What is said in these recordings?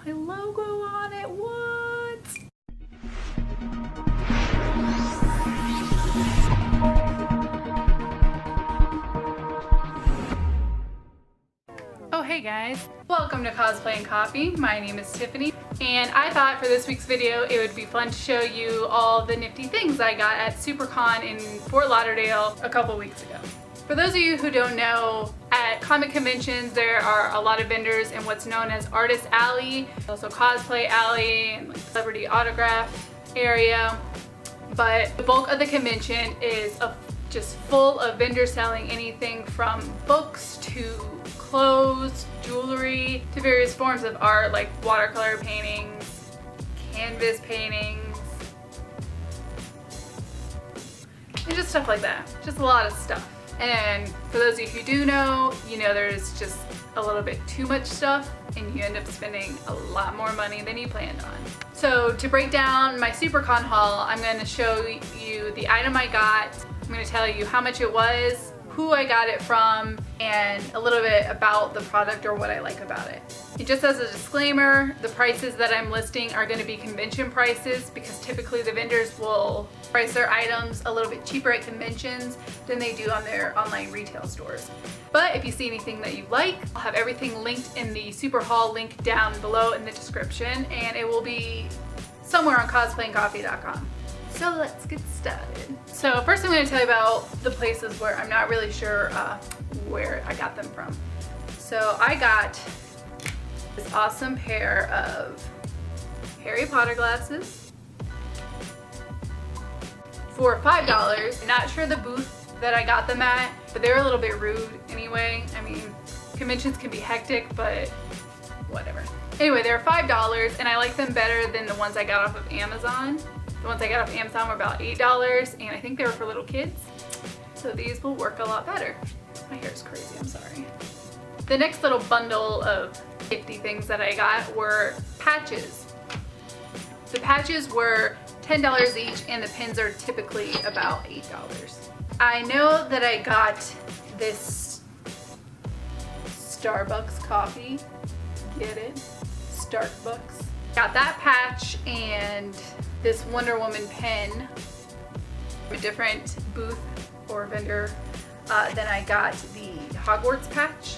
my logo on it. What? Oh, hey guys. Welcome to Cosplay Coffee. My name is Tiffany, and I thought for this week's video it would be fun to show you all the nifty things I got at SuperCon in Fort Lauderdale a couple weeks ago. For those of you who don't know, at comic conventions there are a lot of vendors in what's known as Artist Alley, also Cosplay Alley, and like Celebrity Autograph area. But the bulk of the convention is just full of vendors selling anything from books to clothes, jewelry, to various forms of art like watercolor paintings, canvas paintings, and just stuff like that. Just a lot of stuff. And for those of you who do know, you know there's just a little bit too much stuff and you end up spending a lot more money than you planned on. So to break down my SuperCon haul, I'm going to show you the item I got. I'm going to tell you how much it was, who I got it from, and a little bit about the product or what I like about it. And just as a disclaimer, the prices that I'm listing are going to be convention prices because typically the vendors will price their items a little bit cheaper at conventions than they do on their online retail stores. But if you see anything that you like, I'll have everything linked in the Super Haul link down below in the description, and it will be somewhere on cosplaycoffee.com. So let's get started. So first I'm going to tell you about the places where I'm not really sure where I got them from. So I got this awesome pair of Harry Potter glasses for $5. Not sure the booth that I got them at, but they were a little bit rude anyway. I mean, conventions can be hectic, but whatever. Anyway, they were $5 and I like them better than the ones I got off of Amazon. The ones I got off Amazon were about $8 and I think they were for little kids. So these will work a lot better. My hair is crazy, I'm sorry. The next little bundle of nifty things that I got were patches. The patches were $10 each and the pins are typically about $8. I know that I got this Starbucks coffee. Get it? Starbucks. Got that patch and this Wonder Woman pen from a different booth or vendor. Then I got the Hogwarts patch.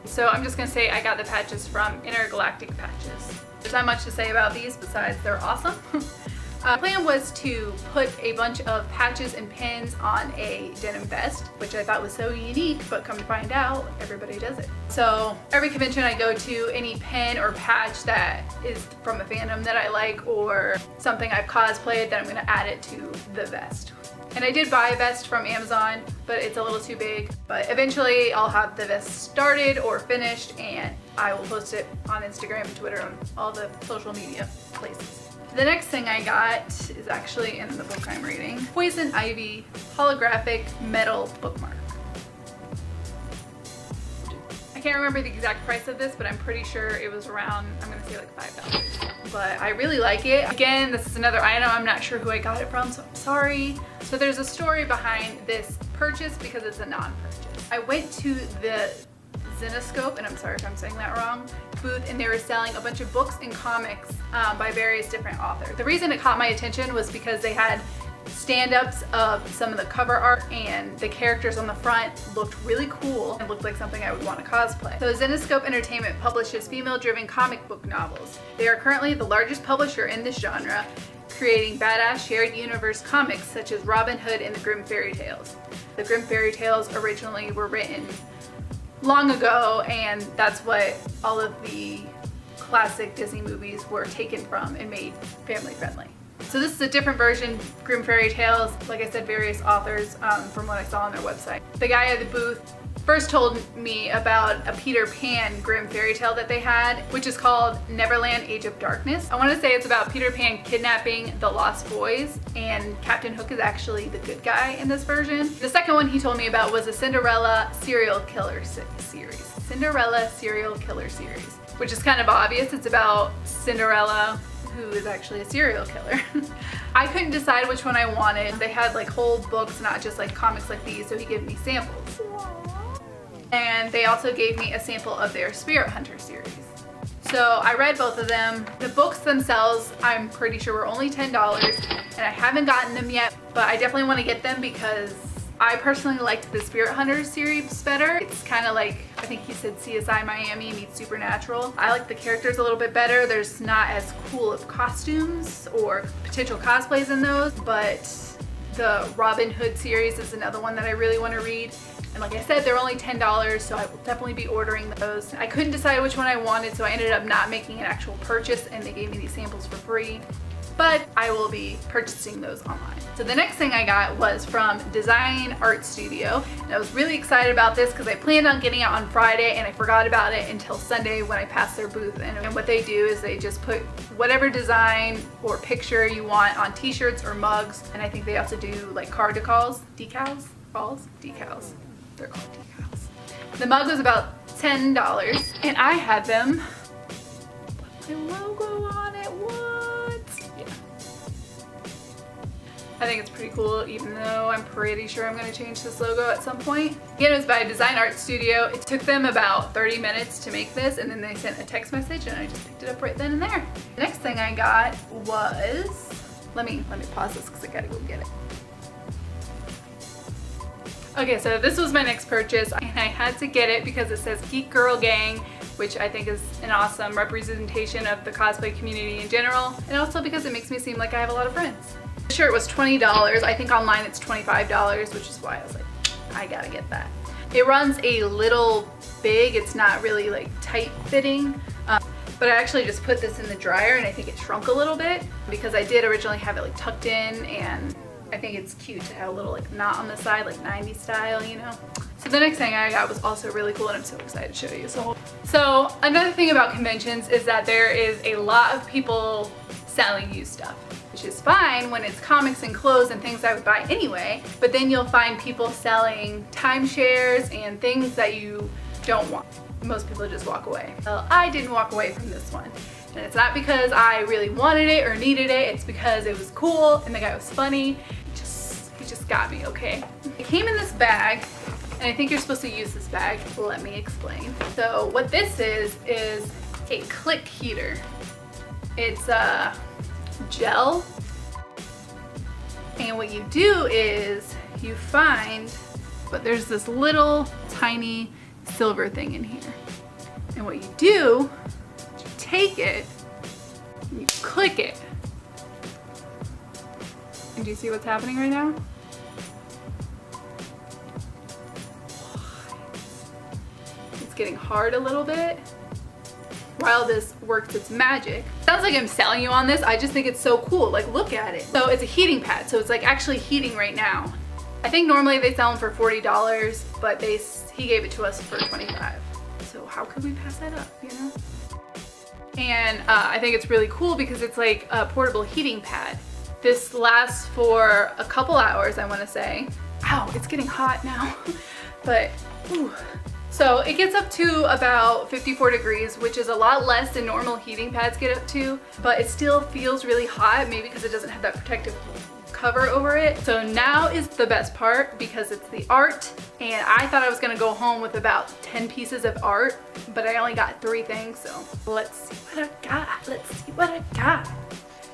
So I'm just gonna say I got the patches from Intergalactic Patches. There's not much to say about these besides they're awesome. The plan was to put a bunch of patches and pins on a denim vest, which I thought was so unique, but come to find out, everybody does it. So every convention I go to, any pin or patch that is from a fandom that I like or something I've cosplayed, then I'm gonna add it to the vest. And I did buy a vest from Amazon, but it's a little too big. But eventually I'll have the vest started or finished and I will post it on Instagram and Twitter and all the social media places. The next thing I got is actually in the book I'm reading. Poison Ivy holographic metal bookmark. I can't remember the exact price of this, but I'm pretty sure it was around, I'm gonna say like $5. But I really like it. Again, this is another item. I'm not sure who I got it from, so I'm sorry. So there's a story behind this purchase because it's a non-purchase. I went to the Zenescope, and I'm sorry if I'm saying that wrong, booth, and they were selling a bunch of books and comics by various different authors. The reason it caught my attention was because they had stand-ups of some of the cover art and the characters on the front looked really cool and looked like something I would want to cosplay. So Zenescope Entertainment publishes female-driven comic book novels. They are currently the largest publisher in this genre, creating badass shared universe comics such as Robin Hood and the Grimm Fairy Tales. The Grimm Fairy Tales originally were written long ago, and that's what all of the classic Disney movies were taken from and made family friendly. So this is a different version, Grimm Fairy Tales, like I said, various authors from what I saw on their website. The guy at the booth first told me about a Peter Pan Grimm fairy tale that they had, which is called Neverland Age of Darkness. I want to say it's about Peter Pan kidnapping the Lost Boys, and Captain Hook is actually the good guy in this version. The second one he told me about was a Cinderella serial killer series. Cinderella serial killer series, which is kind of obvious. It's about Cinderella, who is actually a serial killer. I couldn't decide which one I wanted. They had like whole books, not just like comics like these, so he gave me samples. And they also gave me a sample of their Spirit Hunter series. So I read both of them. The books themselves, I'm pretty sure were only $10, and I haven't gotten them yet, but I definitely want to get them because I personally liked the Spirit Hunters series better. It's kind of like, I think he said CSI Miami meets Supernatural. I like the characters a little bit better. There's not as cool of costumes or potential cosplays in those, but the Robin Hood series is another one that I really want to read. And like I said, they're only $10, so I will definitely be ordering those. I couldn't decide which one I wanted, so I ended up not making an actual purchase, and they gave me these samples for free. But I will be purchasing those online. So the next thing I got was from Design Art Studio. And I was really excited about this because I planned on getting it on Friday and I forgot about it until Sunday when I passed their booth. And what they do is they just put whatever design or picture you want on t-shirts or mugs. And I think they also do like card decals, decals. They're called decals. The mug was about $10 and I had them with my logo on it. I think it's pretty cool, even though I'm pretty sure I'm going to change this logo at some point. Again, it was by Design Art Studio. It took them about 30 minutes to make this, and then they sent a text message, and I just picked it up right then and there. The next thing I got was, let me pause this because I gotta go get it. Okay, so this was my next purchase, and I had to get it because it says Geek Girl Gang, which I think is an awesome representation of the cosplay community in general, and also because it makes me seem like I have a lot of friends. The shirt was $20. I think online it's $25, which is why I was like, I gotta get that. It runs a little big. It's not really like tight fitting, but I actually just put this in the dryer and I think it shrunk a little bit because I did originally have it like tucked in, and I think it's cute to have a little like knot on the side, like 90s style, you know? So the next thing I got was also really cool and I'm so excited to show you. So another thing about conventions is that there is a lot of people selling you stuff, which is fine when it's comics and clothes and things I would buy anyway, but then you'll find people selling timeshares and things that you don't want. Most people just walk away. Well, I didn't walk away from this one. And it's not because I really wanted it or needed it, it's because it was cool and the guy was funny. He just got me, okay? It came in this bag, and I think you're supposed to use this bag. Let me explain. So what this is a click heater. It's a gel, and what you do is you find, but there's this little tiny silver thing in here, and what you do is you take it and you click it, and do you see what's happening right now? It's getting hard a little bit while this works its magic. Sounds like I'm selling you on this. I just think it's so cool. Like, look at it. So it's a heating pad, so it's like actually heating right now. I think normally they sell them for $40, but he gave it to us for $25. So how could we pass that up, you know? And I think it's really cool because it's like a portable heating pad. This lasts for a couple hours, I want to say. Ow, it's getting hot now. But, ooh. So it gets up to about 54 degrees, which is a lot less than normal heating pads get up to, but it still feels really hot, maybe because it doesn't have that protective cover over it. So now is the best part because it's the art, and I thought I was gonna go home with about 10 pieces of art, but I only got 3 things, so let's see what I got.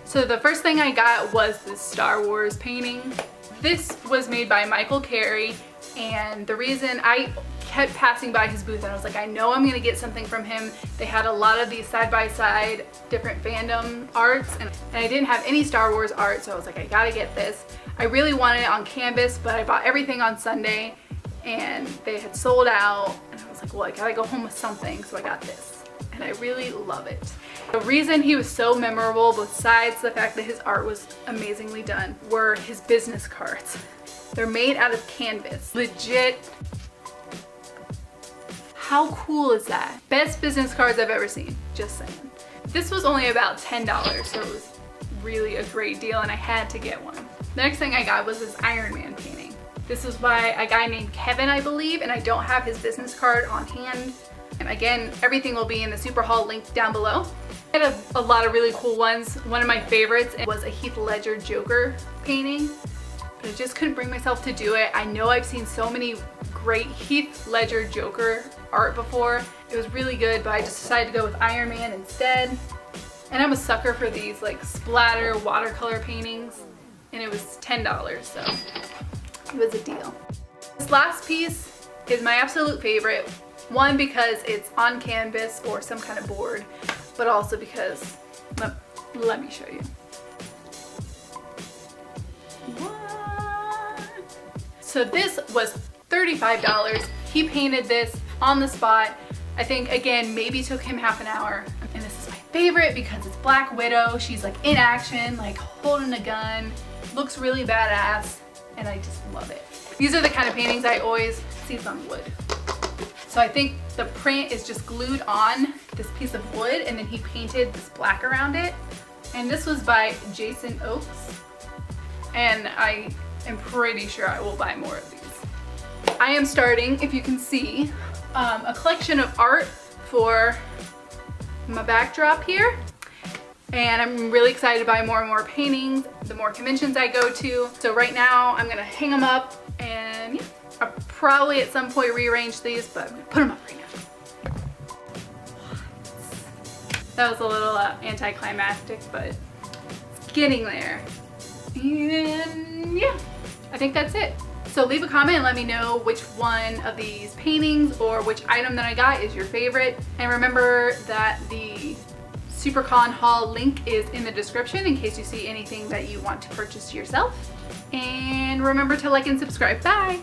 So the first thing I got was this Star Wars painting. This was made by Michael Carey, and the reason I kept passing by his booth and I was like, I know I'm gonna get something from him. They had a lot of these side-by-side different fandom arts, and I didn't have any Star Wars art, so I was like, I gotta get this. I really wanted it on canvas, but I bought everything on Sunday and they had sold out, and I was like, well, I gotta go home with something, so I got this. And I really love it. The reason he was so memorable, besides the fact that his art was amazingly done, were his business cards. They're made out of canvas. Legit. How cool is that? Best business cards I've ever seen, just saying. This was only about $10, so it was really a great deal and I had to get one. The next thing I got was this Iron Man painting. This was by a guy named Kevin, I believe, and I don't have his business card on hand. And again, everything will be in the Super Haul link down below. I had a lot of really cool ones. One of my favorites was a Heath Ledger Joker painting, but I just couldn't bring myself to do it. I know I've seen so many great Heath Ledger Joker art before, It was really good, but I just decided to go with Iron Man instead. And I'm a sucker for these like splatter watercolor paintings, and it was $10, so it was a deal. This last piece is my absolute favorite. One, because it's on canvas or some kind of board, but also because, let me show you. What? So this was $35. He painted this on the spot. I think, again, maybe took him half an hour. And this is my favorite because it's Black Widow. She's like in action, like holding a gun. Looks really badass, and I just love it. These are the kind of paintings I always see on wood. So I think the print is just glued on this piece of wood, and then he painted this black around it. And this was by Jason Oakes, and I am pretty sure I will buy more of these. I am starting, if you can see, a collection of art for my backdrop here. And I'm really excited to buy more and more paintings the more conventions I go to. So right now I'm gonna hang them up, and yeah, I'll probably at some point rearrange these, but I'm gonna put them up right now. That was a little anticlimactic, but it's getting there. And yeah, I think that's it. So leave a comment and let me know which one of these paintings or which item that I got is your favorite. And remember that the SuperCon haul link is in the description in case you see anything that you want to purchase yourself. And remember to like and subscribe. Bye!